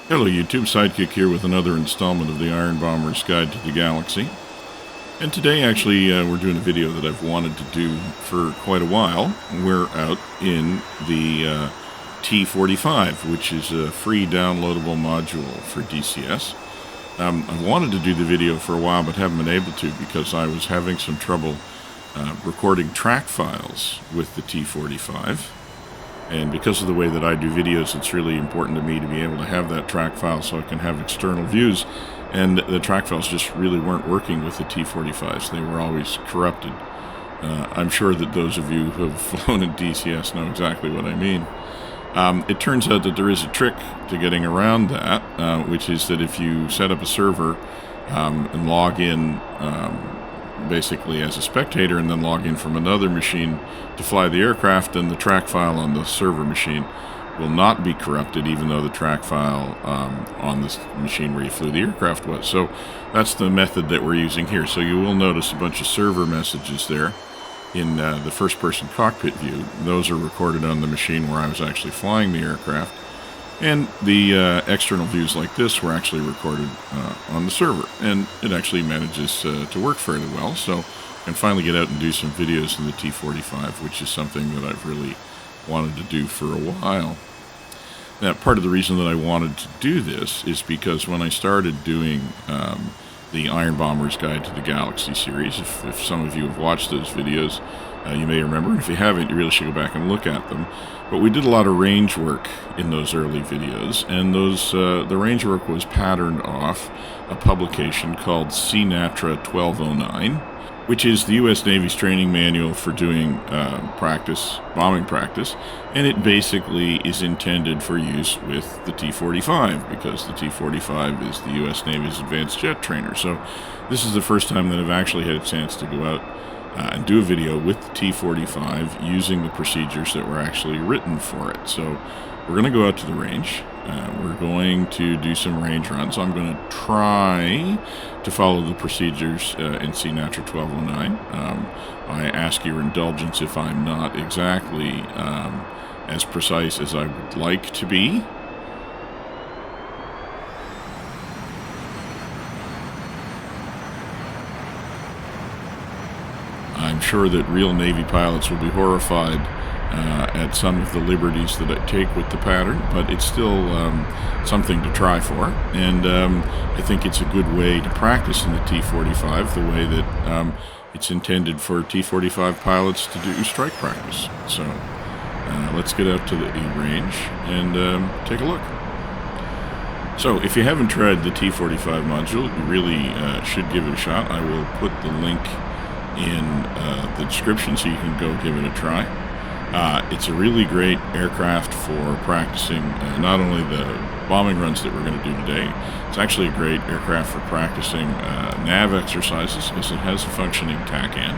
Hello YouTube, Sidekick here with another installment of the Iron Bomber's Guide to the Galaxy. And today actually we're doing a video that I've wanted to do for quite a while. We're out in the T-45, which is a free downloadable module for DCS. I've wanted to do the video for a while but haven't been able to because I was having some trouble recording track files with the T-45. And because of the way that I do videos, it's really important to me to be able to have that track file so I can have external views. And the track files just really weren't working with the T-45s. They were always corrupted. I'm sure that those of you who have flown in DCS know exactly what I mean. It turns out that there is a trick to getting around that, which is that if you set up a server and log in basically as a spectator and then log in from another machine to fly the aircraft, then the track file on the server machine will not be corrupted, even though the track file on this machine where you flew the aircraft was. So that's the method that we're using here. So you will notice a bunch of server messages there in the first-person cockpit view. Those are recorded on the machine where I was actually flying the aircraft. And the external views like this were actually recorded on the server. And it actually manages to work fairly well. So I can finally get out and do some videos in the T-45, which is something that I've really wanted to do for a while. Now, part of the reason that I wanted to do this is because when I started doing the Iron Bomber's Guide to the Galaxy series, if some of you have watched those videos, you may remember, and if you haven't, you really should go back and look at them. But we did a lot of range work in those early videos, and the range work was patterned off a publication called CNATRA 1209, which is the U.S. Navy's training manual for doing bombing practice, and it basically is intended for use with the T-45, because the T-45 is the U.S. Navy's advanced jet trainer. So this is the first time that I've actually had a chance to go out and do a video with the T-45 using the procedures that were actually written for it. So we're going to go out to the range. We're going to do some range runs. I'm going to try to follow the procedures in CNATRA 1209. I ask your indulgence if I'm not exactly as precise as I would like to be. I'm sure that real Navy pilots will be horrified at some of the liberties that I take with the pattern, but it's still something to try for, and I think it's a good way to practice in the T-45 the way that it's intended for T-45 pilots to do strike practice. So let's get out to the range and take a look. So if you haven't tried the T-45 module, you really should give it a shot. I will put the link in the description so you can go give it a try. It's a really great aircraft for practicing not only the bombing runs that we're going to do today, it's actually a great aircraft for practicing nav exercises because it has a functioning TACAN.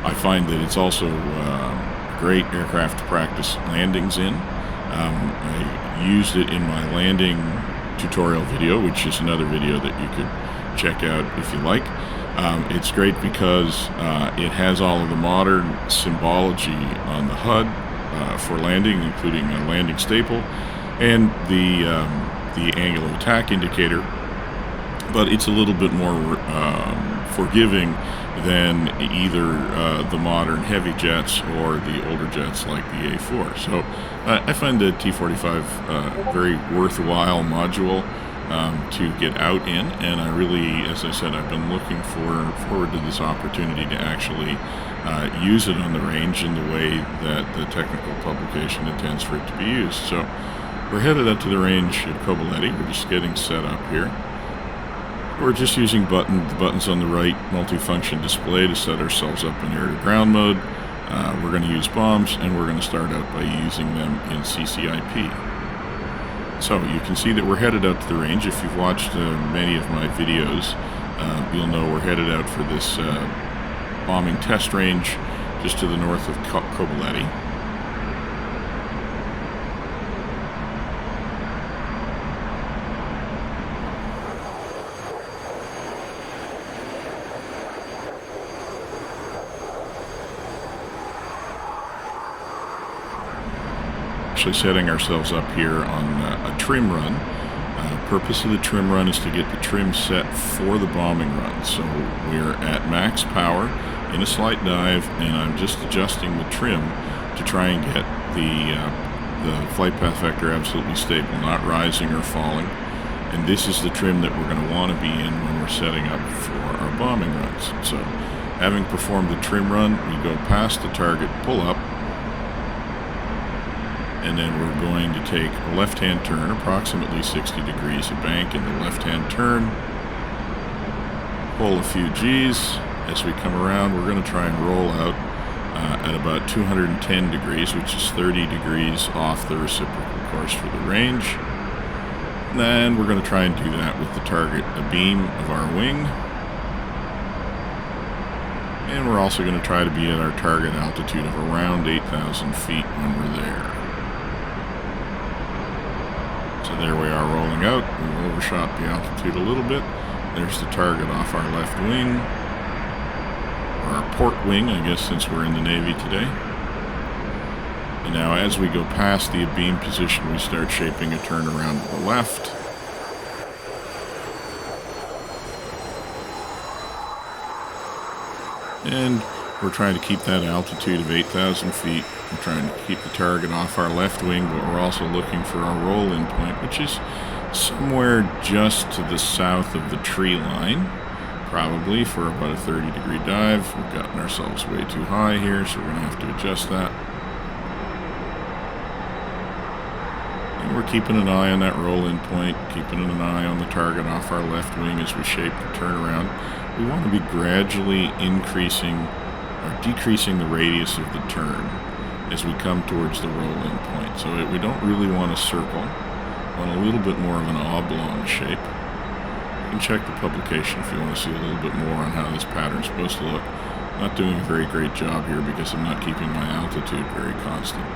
I find that it's also a great aircraft to practice landings in. I used it in my landing tutorial video, which is another video that you could check out if you like. It's great because it has all of the modern symbology on the HUD for landing, including a landing staple and the angle of attack indicator, but it's a little bit more forgiving than either the modern heavy jets or the older jets like the A4. So I find the T-45 a very worthwhile module to get out in, and I really, as I said, I've been looking forward to this opportunity to actually use it on the range in the way that the technical publication intends for it to be used. So we're headed out to the range at Kobuleti. We're just getting set up here. We're just using the buttons on the right multifunction display to set ourselves up in air-to-ground mode. We're going to use bombs, and we're going to start out by using them in CCIP. So you can see that we're headed out to the range. If you've watched many of my videos, you'll know we're headed out for this bombing test range just to the north of Kobuleti. actually setting ourselves up here on a trim run. Purpose of the trim run is to get the trim set for the bombing run. So we're at max power in a slight dive, and I'm just adjusting the trim to try and get the flight path vector absolutely stable, not rising or falling. And this is the trim that we're going to want to be in when we're setting up for our bombing runs. So having performed the trim run, we go past the target, pull up, and then we're going to take a left-hand turn, approximately 60 degrees, a bank in the left-hand turn, pull a few G's. As we come around, we're going to try and roll out at about 210 degrees, which is 30 degrees off the reciprocal course for the range. And then we're going to try and do that with the target abeam of our wing. And we're also going to try to be at our target altitude of around 8,000 feet when we're there. So there we are rolling out. We've overshot the altitude a little bit. There's the target off our left wing. Or our port wing, I guess, since we're in the Navy today. And now as we go past the abeam position, we start shaping a turn around to the left. And we're trying to keep that altitude of 8,000 feet. We're trying to keep the target off our left wing, but we're also looking for our roll-in point, which is somewhere just to the south of the tree line, probably for about a 30-degree dive. We've gotten ourselves way too high here, so we're going to have to adjust that. And we're keeping an eye on that roll-in point, keeping an eye on the target off our left wing as we shape the turnaround. We want to be gradually increasing or decreasing the radius of the turn as we come towards the roll-in point. So we don't really want to circle. We want a little bit more of an oblong shape. You can check the publication if you want to see a little bit more on how this pattern's supposed to look. I'm not doing a very great job here because I'm not keeping my altitude very constant.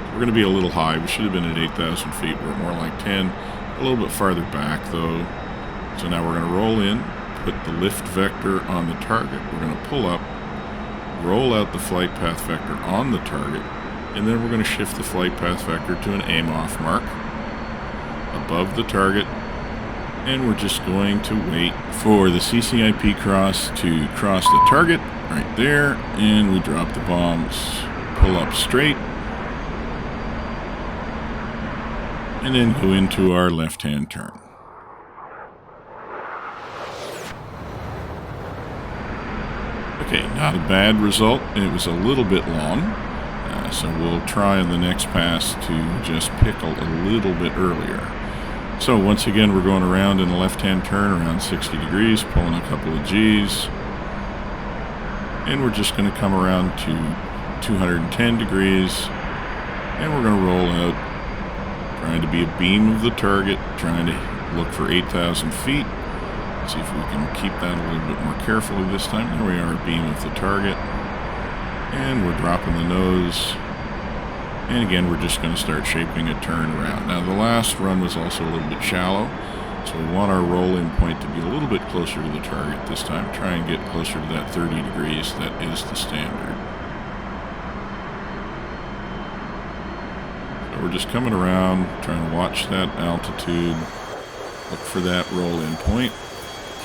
We're going to be a little high. We should have been at 8,000 feet. We're more like 10. A little bit farther back though. So now we're going to roll in, put the lift vector on the target. We're going to pull up, roll out the flight path vector on the target, and then we're going to shift the flight path vector to an aim-off mark above the target, and we're just going to wait for the CCIP cross to cross the target right there, and we drop the bombs, pull up straight, and then go into our left-hand turn. Okay, not a bad result. It was a little bit long, so we'll try on the next pass to just pickle a little bit earlier. So once again, we're going around in a left-hand turn around 60 degrees, pulling a couple of G's, and we're just going to come around to 210 degrees, and we're going to roll out, trying to be a beam of the target, trying to look for 8,000 feet. See if we can keep that a little bit more carefully this time. There we are, beam of the target. And we're dropping the nose. And again, we're just going to start shaping a turn around. Now, the last run was also a little bit shallow, so we want our roll-in point to be a little bit closer to the target this time. Try and get closer to that 30 degrees. That is the standard. So we're just coming around, trying to watch that altitude, look for that roll-in point.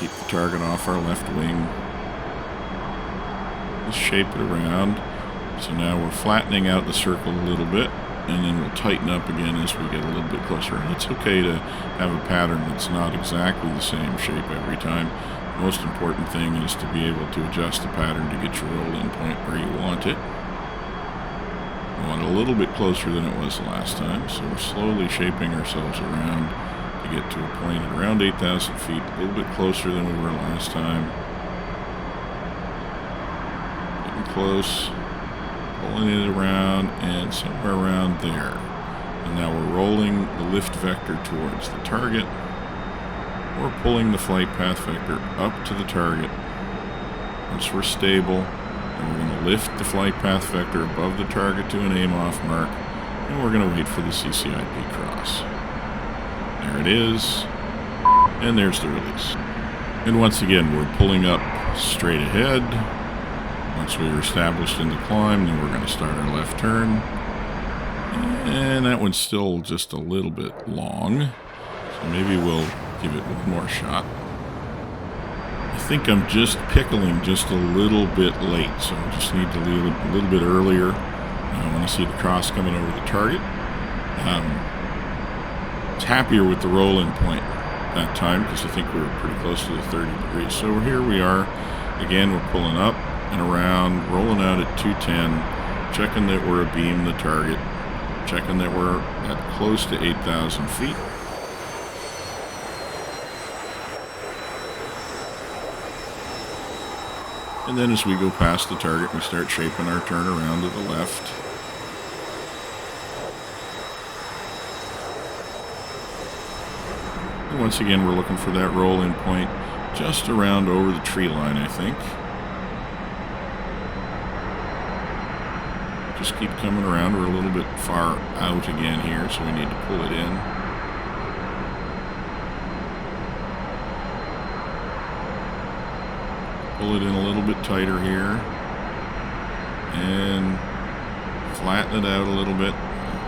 Keep the target off our left wing. Just shape it around. So now we're flattening out the circle a little bit, and then we'll tighten up again as we get a little bit closer. And it's okay to have a pattern that's not exactly the same shape every time. The most important thing is to be able to adjust the pattern to get your roll-in point where you want it. We want it a little bit closer than it was the last time, so we're slowly shaping ourselves around to get to a point at around 8,000 feet, a little bit closer than we were last time. Getting close, pulling it around, and somewhere around there. And now we're rolling the lift vector towards the target. We're pulling the flight path vector up to the target. Once we're stable, and we're going to lift the flight path vector above the target to an aim-off mark, and we're going to wait for the CCIP cross. There it is, and there's the release. And once again, we're pulling up straight ahead. Once we're established in the climb, then we're going to start our left turn. And that one's still just a little bit long. So maybe we'll give it one more shot. I think I'm just pickling just a little bit late, so I just need to leave it a little bit earlier when I see the cross coming over the target. I was happier with the roll-in point that time because I think we were pretty close to the 30 degrees. So here we are. Again, we're pulling up and around, rolling out at 210, checking that we're abeam the target, checking that we're at close to 8,000 feet. And then as we go past the target, we start shaping our turn around to the left. And once again, we're looking for that roll-in point just around over the tree line, I think. Just keep coming around. We're a little bit far out again here, so we need to pull it in. Pull it in a little bit tighter here. And flatten it out a little bit.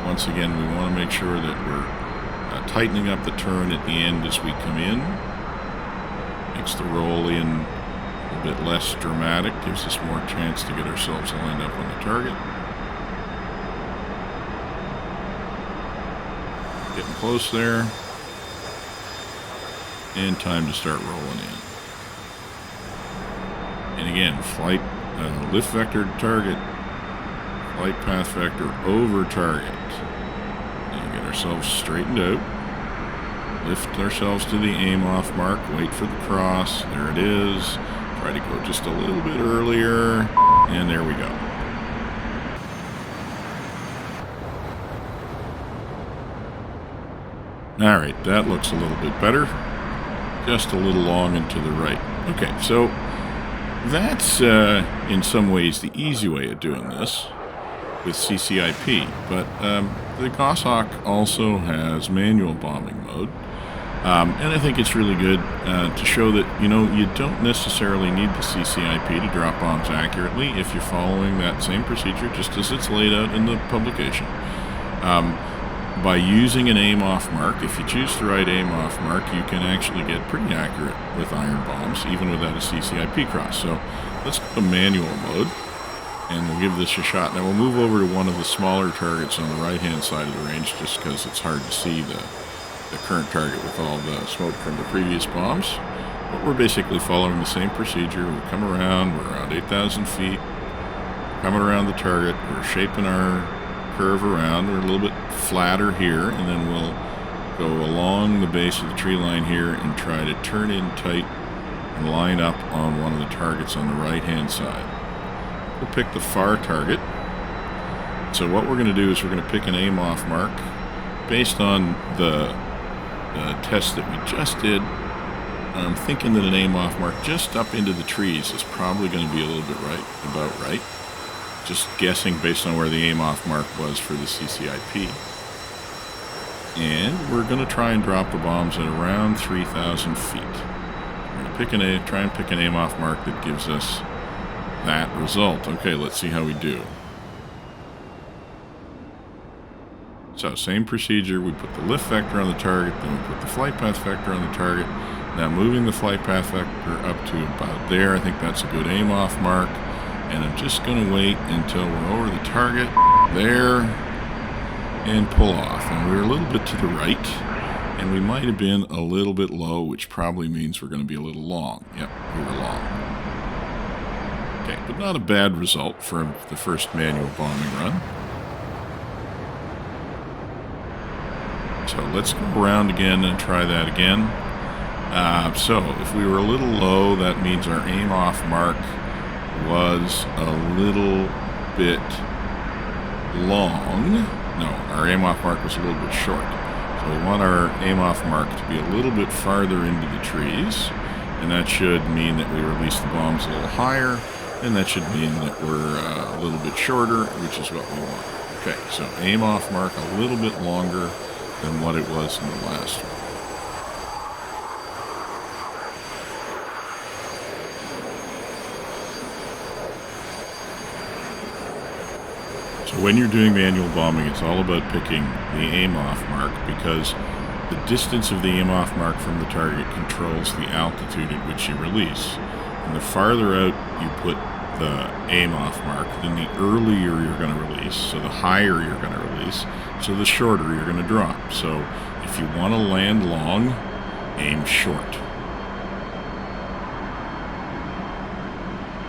Once again, we want to make sure that we're tightening up the turn at the end as we come in. Makes the roll in a bit less dramatic, gives us more chance to get ourselves lined up on the target. Getting close there. And time to start rolling in. And again, flight, lift vector to target, flight path vector over target. And get ourselves straightened out. Lift ourselves to the aim off mark, wait for the cross, there it is. Try to go just a little bit earlier, and there we go. Alright, that looks a little bit better. Just a little long and to the right. Okay, so that's in some ways the easy way of doing this with CCIP, but the Goshawk also has manual bombing mode. And I think it's really good to show that, you know, you don't necessarily need the CCIP to drop bombs accurately if you're following that same procedure just as it's laid out in the publication. By using an aim-off mark, if you choose the right aim-off mark, you can actually get pretty accurate with iron bombs, even without a CCIP cross. So let's go to manual mode, and we'll give this a shot. Now we'll move over to one of the smaller targets on the right-hand side of the range just because it's hard to see the current target with all the smoke from the previous bombs. But we're basically following the same procedure. We come around, we're around 8,000 feet, coming around the target, we're shaping our curve around, we're a little bit flatter here, and then we'll go along the base of the tree line here and try to turn in tight and line up on one of the targets on the right hand side. We'll pick the far target. So what we're going to do is we're going to pick an aim off mark based on the test that we just did. I'm thinking that an aim off mark just up into the trees is probably going to be a little bit about right. Just guessing based on where the aim off mark was for the CCIP. And we're going to try and drop the bombs at around 3,000 feet. We're going to try and pick an aim off mark that gives us that result. Okay, let's see how we do. So same procedure, we put the lift vector on the target, then we put the flight path vector on the target. Now moving the flight path vector up to about there, I think that's a good aim off mark. And I'm just going to wait until we're over the target, there, and pull off. And we're a little bit to the right, and we might have been a little bit low, which probably means we're going to be a little long. Yep, we were long. Okay, but not a bad result for the first manual bombing run. So let's go around again and try that again. So if we were a little low, that means our aim off mark was a little bit long. No, our aim off mark was a little bit short. So we want our aim off mark to be a little bit farther into the trees, and that should mean that we release the bombs a little higher, and that should mean that we're a little bit shorter, which is what we want. Okay, so aim off mark a little bit longer than what it was in the last one. So When you're doing manual bombing, it's all about picking the aim-off mark, because the distance of the aim-off mark from the target controls the altitude at which you release. And the farther out you put the aim-off mark, then the earlier you're going to release, so the higher you're going to release, so the shorter you're going to drop. So if you want to land long, aim short.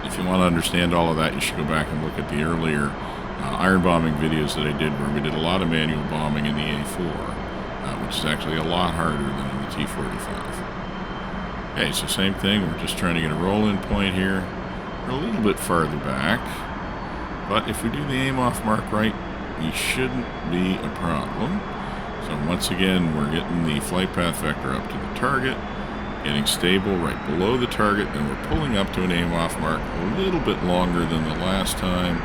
If you want to understand all of that, you should go back and look at the earlier iron bombing videos that I did, where we did a lot of manual bombing in the A4, which is actually a lot harder than in the T-45. Okay, so same thing, we're just trying to get a roll-in point here. We're a little bit farther back, but if we do the aim-off mark right, we shouldn't be a problem. So once again, we're getting the flight path vector up to the target, getting stable right below the target, and we're pulling up to an aim-off mark a little bit longer than the last time,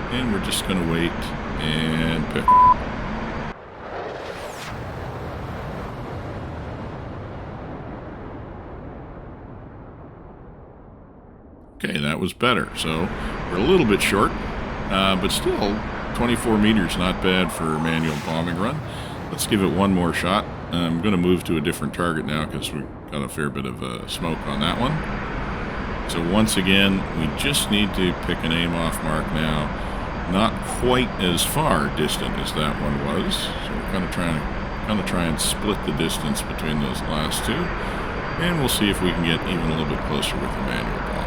and we're just going to wait and pick. Okay, that was better. So we're a little bit short, but still 24 meters, not bad for a manual bombing run. Let's give it one more shot. I'm going to move to a different target now because we've got a fair bit of smoke on that one. So once again, we just need to pick an aim-off mark now. Not quite as far distant as that one was. So we're kind of try and split the distance between those last two. And we'll see if we can get even a little bit closer with the manual bombing.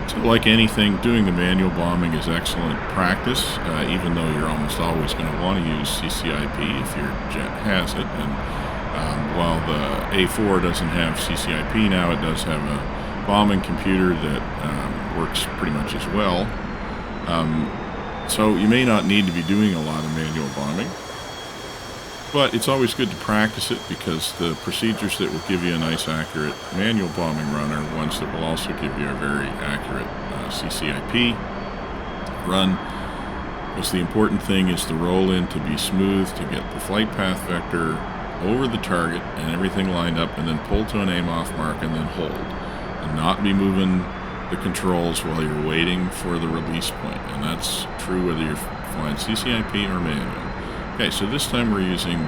So like anything, doing the manual bombing is excellent practice, even though you're almost always going to want to use CCIP if your jet has it. And while the A4 doesn't have CCIP now, it does have a bombing computer that works pretty much as well. So you may not need to be doing a lot of manual bombing, but it's always good to practice it, because the procedures that will give you a nice accurate manual bombing run are ones that will also give you a very accurate CCIP run. Because the important thing is the roll-in to be smooth, to get the flight path vector over the target and everything lined up, and then pull to an aim-off mark and then hold. And not be moving the controls while you're waiting for the release point. And that's true whether you're flying CCIP or manual. Okay, so this time we're using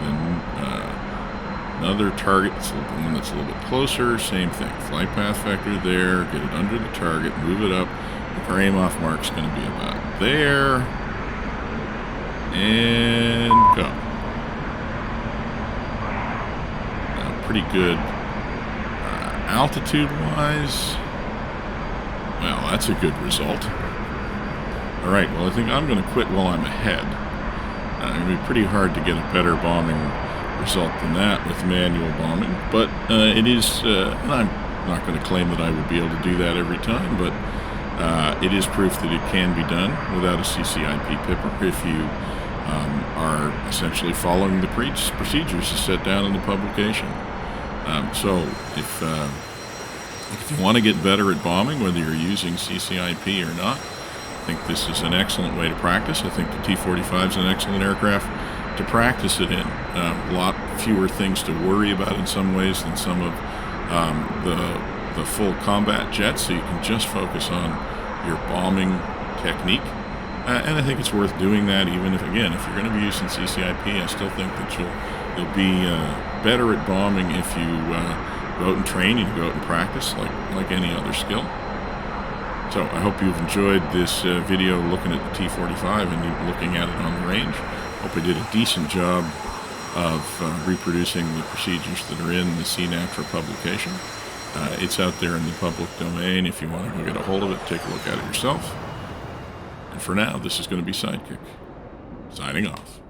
another target, one that's a little bit closer. Same thing, flight path vector there, get it under the target, move it up. Our aim-off mark's going to be about there, and go. Pretty good altitude-wise. Well, that's a good result. All right, well, I think I'm going to quit while I'm ahead. It's going to be pretty hard to get a better bombing result than that with manual bombing, but it is, and I'm not going to claim that I would be able to do that every time, but it is proof that it can be done without a CCIP pipper if you are essentially following the procedures set down in the publication. So if you want to get better at bombing, whether you're using CCIP or not, I think this is an excellent way to practice. I think the T-45 is an excellent aircraft to practice it in. A lot fewer things to worry about in some ways than some of the full combat jets, so you can just focus on your bombing technique. And I think it's worth doing that, even if, again, if you're going to be using CCIP, I still think that you'll be better at bombing if you go out and train and go out and practice like any other skill. So I hope you've enjoyed this video looking at the T-45 and looking at it on the range. Hope I did a decent job of reproducing the procedures that are in the CNATRA publication. It's out there in the public domain. If you want to go get a hold of it, take a look at it yourself. And for now, this is going to be Sidekick, signing off.